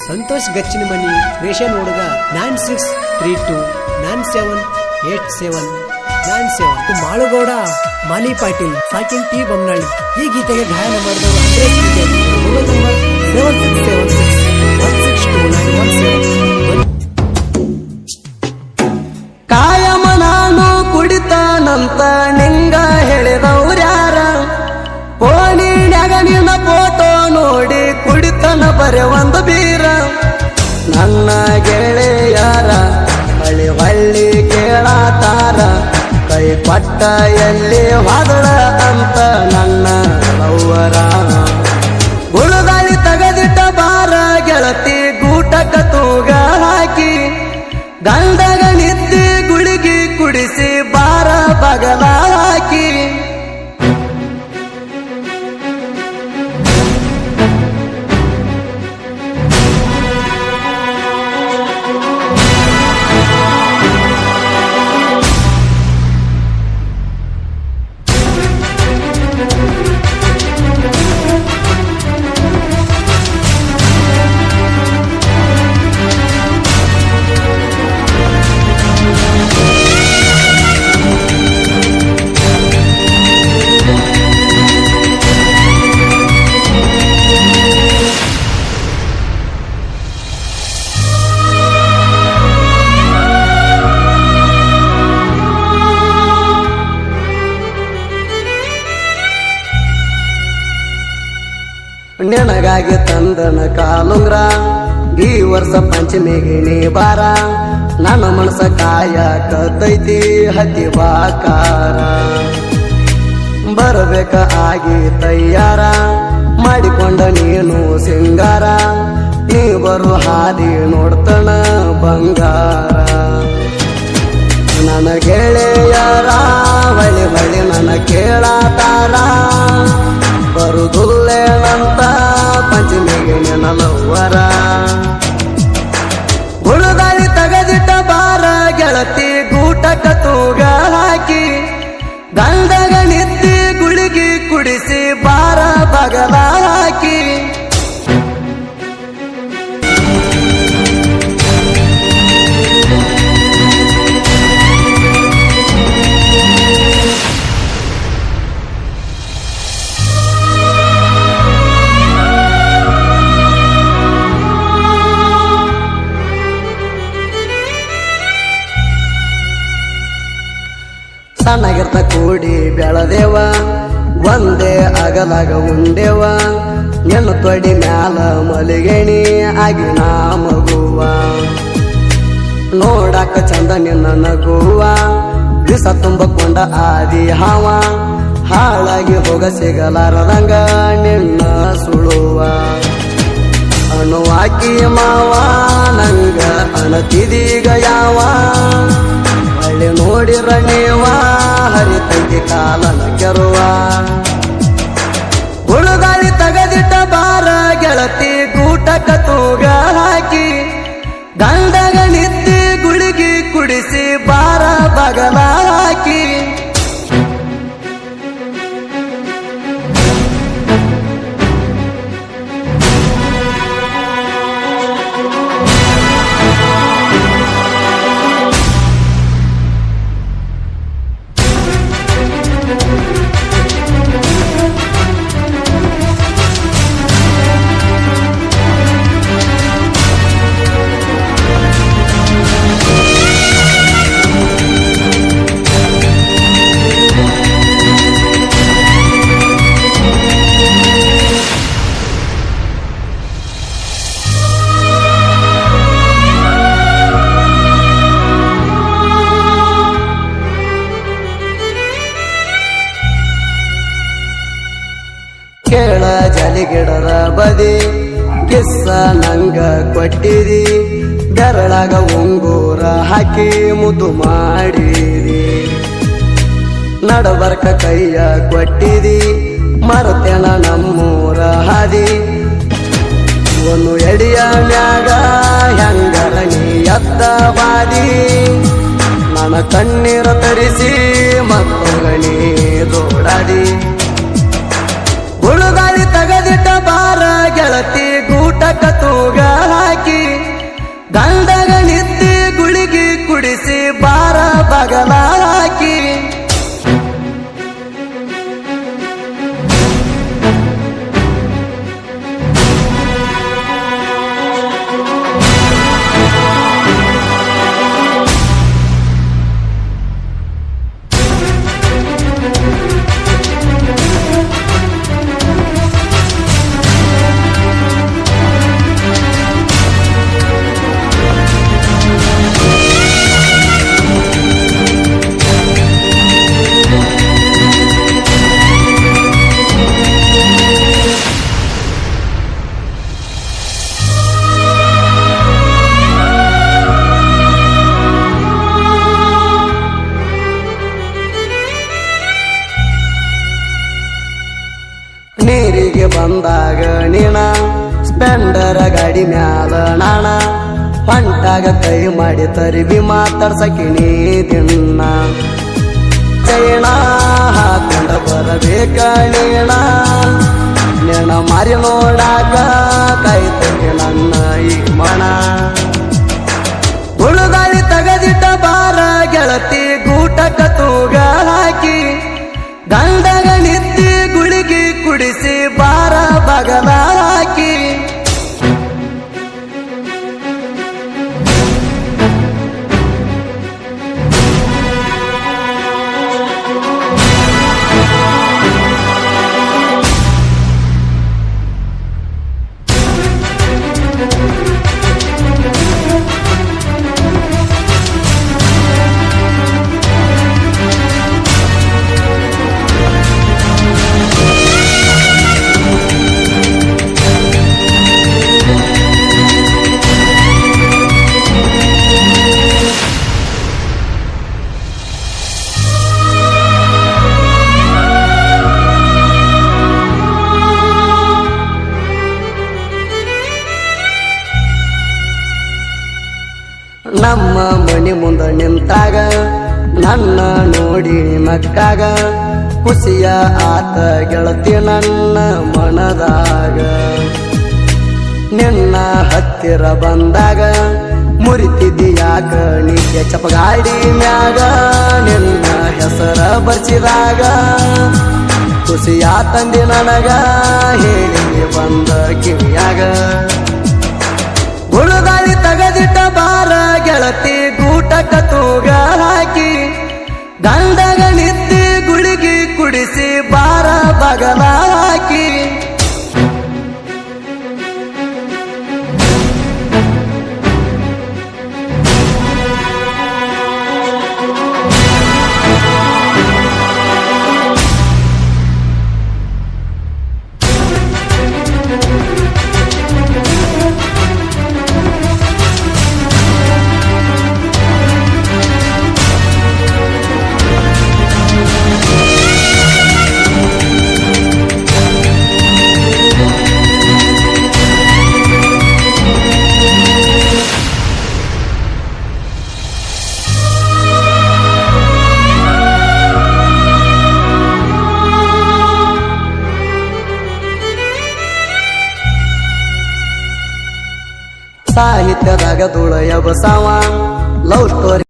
Santosh ಗಚ್ಚಿನಮನಿ ration ಹುಡುಗ 9632978797 ಮಾಳುಗೌಡ ಮಾಲಿ Patil ಸಾಕಿನ್ T Bommanahalli. ಈ ಗೀತೆಗೆ ಗಾಯನ ಮಾಡಿದವರು ಮೊಬೈಲ್ ನಂಬರ್ 7676162917. ಕಾಯಮ ನಾನು ಕುಡಿತಾನಂತ ನಿಂಗ ಹೇಳಿದವ್ರ್ಯಾರ, ಫೋನಿನ್ಯಾಗ ನಿನ್ನ ಫೋಟೋ ನೋಡಿ ಕುಡಿತನ ಬರೆ ಒಂದು ಬೀರ. ನನ್ನ ಗೆಳೆಯಾರ ಹಳ್ಳಿ ಹಳ್ಳಿ ಕೇಳತಾರ, ಕೈ ಪಟ್ಟ ಎಲ್ಲಿ ಹೊದಳ ಅಂತ ನನ್ನ ಲವ್ವರ. ಗುಳುಗಾಳಿ ತಗದಿಟ್ಟ ಬಾರ ಗೆಳತಿ ಗೂಟಕ ತೂಗ ಹಾಕಿ, ಗಂಡಗ ನಿದ್ದೆ ಗುಳಿಗಿ ಕುಡಿಸಿ ಬಾರ ಬಗಲ ಹಾಕಿ. ನಿನಗಾಗಿ ತಂದನ ಕಾಲುಂಗ್ರ, ಈ ವರ್ಷ ಪಂಚಮಿಗೆ ನೀ ಬಾರ. ನನ್ನ ಮನಸ ಕಾಯ ಕತ್ತೈತಿ ಹತ್ತಿ ಬಾಕಾರ, ಬರಬೇಕ ಆಗಿ ತಯ್ಯಾರ ಮಾಡಿಕೊಂಡ ನೀನು ಸಿಂಗಾರ. ನೀ ಬರು ಹಾದಿ ನೋಡ್ತಣ ಬಂಗಾರ. ನನ್ನ ಗೆಳೆಯರ ಬಳಿ ಬಳಿ ನನ್ನ ಕೇಳತಾರ, ಬರುದುಲ್ಲೇನಂತ ಪಂಚಮಿಗೆ ನಿನ್ನ ಲವ್ವರ. ಗುಳುಗಾಳಿ ತಗದಿಟ್ಟ ಬಾರ ಗೆಳತಿ ಗೂಟಕ ತೂಗ ಹಾಕಿ, ಗಂಡಗ ನಿದ್ದೆ ಗುಳಿಗಿ ಕುಡಿಸಿ ಬಾರ ಬಗಲ ಹಾಕಿ. ಸಣ್ಣಗಿರ್ತ ಕೂಡಿ ಬೆಳದೇವ, ಒಂದೇ ಅಗಲಾಗ ಉಂಡೆವ. ನಿನ್ನ ತೊಡಿ ಮ್ಯಾಲ ಮಲಿಗೆಣಿ ಆಗಿ ನಾ ಮಗುವ, ನೋಡಾಕ ಚಂದ ನಿನ್ನ ನಗುವ. ದಿಸ ತುಂಬಕೊಂಡ ಆದಿ ಹಾವ, ಹಾಳಾಗಿ ಹೋಗ ಸಿಗಲಾರದಂಗ ನಿನ್ನ ಸುಳುವ. ಅಣುವಾಕಿ ಮಾವ ನಂಗ ಅಣತಿದೀಗ ಯಾವ, ಹಳ್ಳಿ ನೋಡಿರ ನೀವ ಹರಿತೈತಿ ಕಾಲನ ಕೆರುವ. ಗುಳುಗಾಳಿ ತಗದಿಟ್ಟ ಬಾರ ಗೆಳತಿ ಗೂಟಕ ತೂಗ ಹಾಕಿ, ಗಂಡಗ ನಿದ್ದೆ ಗುಳಿಗಿ ಕುಡಿಸಿ ಬಾರ ಬಗಲ ಹಾಕಿ. ಕೇಳ ಜಲಿಗಿಡದ ಬದಿ ಕಿಸ್ಸ ನಂಗ ಕೊಟ್ಟಿರಿ, ಬೆರಳಾಗ ಉಂಗೂರ ಹಾಕಿ ಮುದ್ದು ಮಾಡಿರಿ. ನಡಬರ್ಕ ಕೈಯ ಕೊಟ್ಟಿರಿ, ಮರತೆನ ನಮ್ಮೂರ ಹಾದಿ. ಒಂದು ಎಡಿಯ ಮ್ಯಾಗ ಹೆಂಗರ ನೀ ಎದ್ದ ಬಾದಿ, ನನ್ನ ಕಣ್ಣೀರ ತರಿಸಿ ಮತ್ತೊಂಗ ನೀ ದೋಡಾದಿ. ಗುಳುಗಾಳಿ ತಗದಿಟ್ಟ ಬಾರ ಗೆಳತಿ ಗೂಟಕ ತೂಗ ಬಗಲ ಹಾಕಿ ನೀರಿಗೆ ಬಂದಾಗ ನೀಣ ಸ್ಪೆಂಡರ ಗಾಡಿ ಮ್ಯಾಲ ನಾಣ ಹೊಂಟಾಗ ಕೈ ಮಾಡಿ ತರಿಬಿ ಮಾತಾಡ್ಸಕಿಣಿ ದಿನ ಚೈಣ ಹಾಕೊಂಡ ಬರಬೇಕ ನೀಣ ನೆಣ ಮಾರಿ ನೋಡಾಕ ಕಾಯ್ತಕ್ಕೆ ನನ್ನ ಈ ಮಣ ಹುಳುಗಾಳಿ ತಗದಿಟ್ಟ ಬಾರ ಗೆಳತಿ ಗೂಟಕ ತೂಗ ಹಾಕಿ ಗಂಡಗ ನಿತ್ತಿ ಗುಳಿಗಿ ಕುಡಿಸಿ ಬಾರ ಬಗಲ ಹಾಕಿ ನಮ್ಮ ಮನಿ ಮುಂದ ನಿಂತಾಗ ನನ್ನ ನೋಡಿ ನಕ್ಕಾಗ ಖುಷಿಯ ಆತ ಗೆಳತಿ ನನ್ನ ಮನದಾಗ ನಿನ್ನ ಹತ್ತಿರ ಬಂದಾಗ ಮುರಿತಿದ್ದಿ ಯಾಕ ನಿತ್ಯ ಚಪಗಾಡಿ ಮ್ಯಾಗ ನಿನ್ನ ಹೆಸರ ಬರ್ಸಿದಾಗ ಖುಷಿಯ ತಂದಿ ನನಗ ಹೇಳಿ ಬಂದ ಕಿವಿಯಾಗ ಹುಳುಗಾಳಿ ತಗದಿಟ್ಟ ಬಾರ ಗೆಳತಿ ಗೂಟಕ ತೂಗ ಹಾಕಿ ಗಂಡಗ ನಿತ್ತಿ ಗುಳಿಗಿ ಕುಡಿಸಿ ಬಾರ ಬಗಲ ಹಾಕಿ ಸಾಹಿತ್ಯದಾಗ ಧೂಳ ಎಬಸಾವ ಲವ್ ಸ್ಟೋರಿ